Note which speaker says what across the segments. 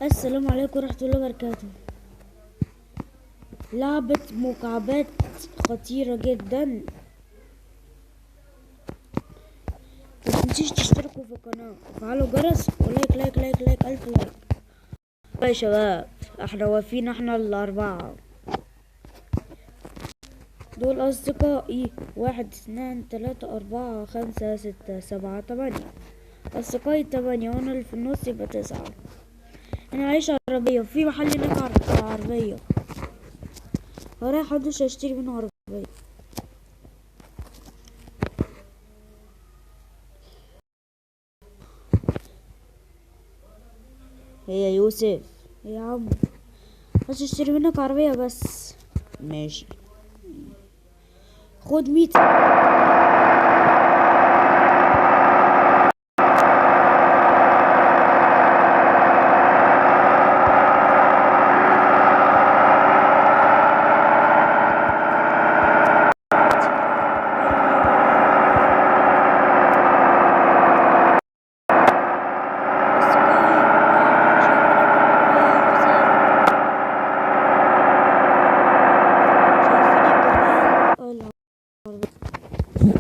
Speaker 1: السلام عليكم ورحمة الله وبركاته. لعبة مكعبات خطيرة جدا. متنسيش تشتركوا في القناة وفعلوا الجرس ولايك لايك لايك لايك ألف لايك. يا شباب احنا واقفين، احنا الأربعة دول أصدقائي، 1 2 3 4 5 6 7 8 أصدقائي 8 وأنا اللي في النص يبقى 9. أنا عايش عربية وفي محل هناك عربية، هرايح محدش هيشتري منه عربية. هي يوسف يا عم بس اشتري منك عربية بس. ماشي خد 100.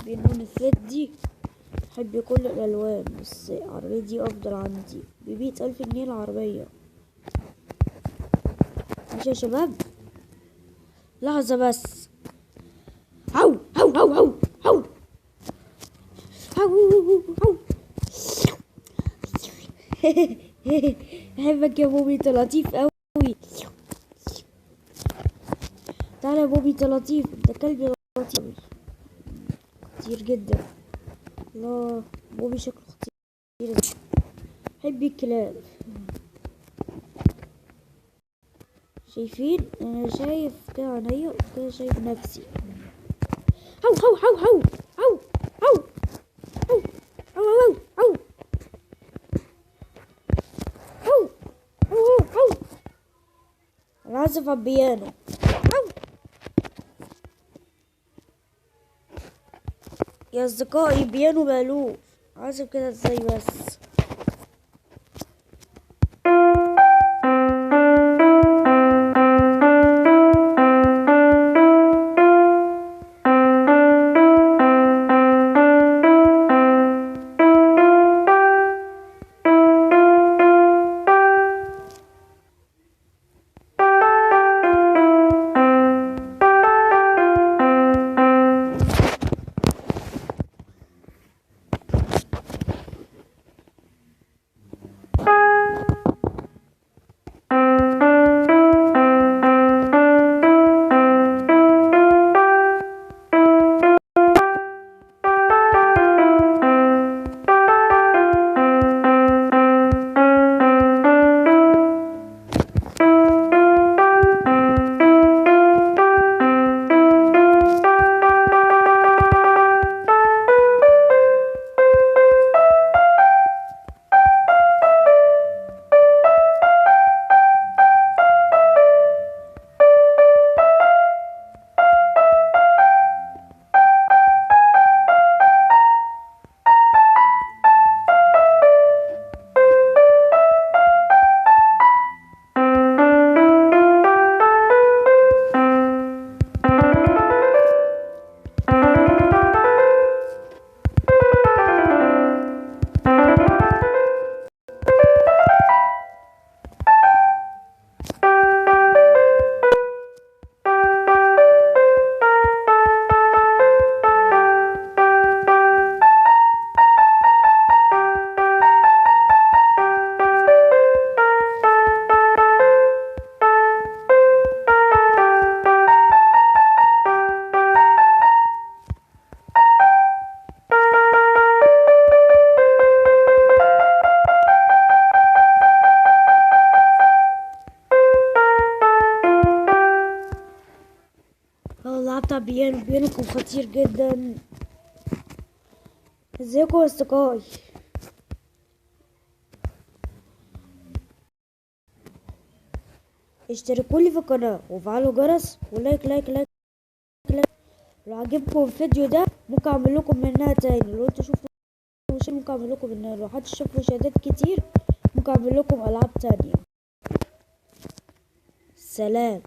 Speaker 1: بينون الفيت دي بحب كل الالوان، بس العربية دي افضل عندي ب100,000 جنيه العربية. ماشي يا شباب، لحظة بس. هو هو هو هو هو هو بحبك يا بوبي، انت لطيف قوي. تعالى يا بوبي، انت لطيف، انت كلبي لطيف كتير جدا. الله بوبي شكله خطير، بحب الكلاب. شايفين انا شايف كده عينيا كده، شايف نفسي. هو هو هو هو هو هو هو هو هو هو هو هو. انا عازف على البيانو. هو يا اصدقائي، بيانو مألوف، عازف كده ازاي بس؟ لعبت على البيانو، البيانو كان خطير جدا. ازيكم يا اصدقائي؟ اشتركوا لي في القناة وفعلوا جرس ولايك لايك لايك لايك. لو عجبكم الفيديو ده ممكن اعمل لكم منها تاني. لو انتوا شفتوا ممكن اعمل لكم منها. لو حد شاف مشاهدات كتير ممكن اعمل لكم العاب تانية. سلام.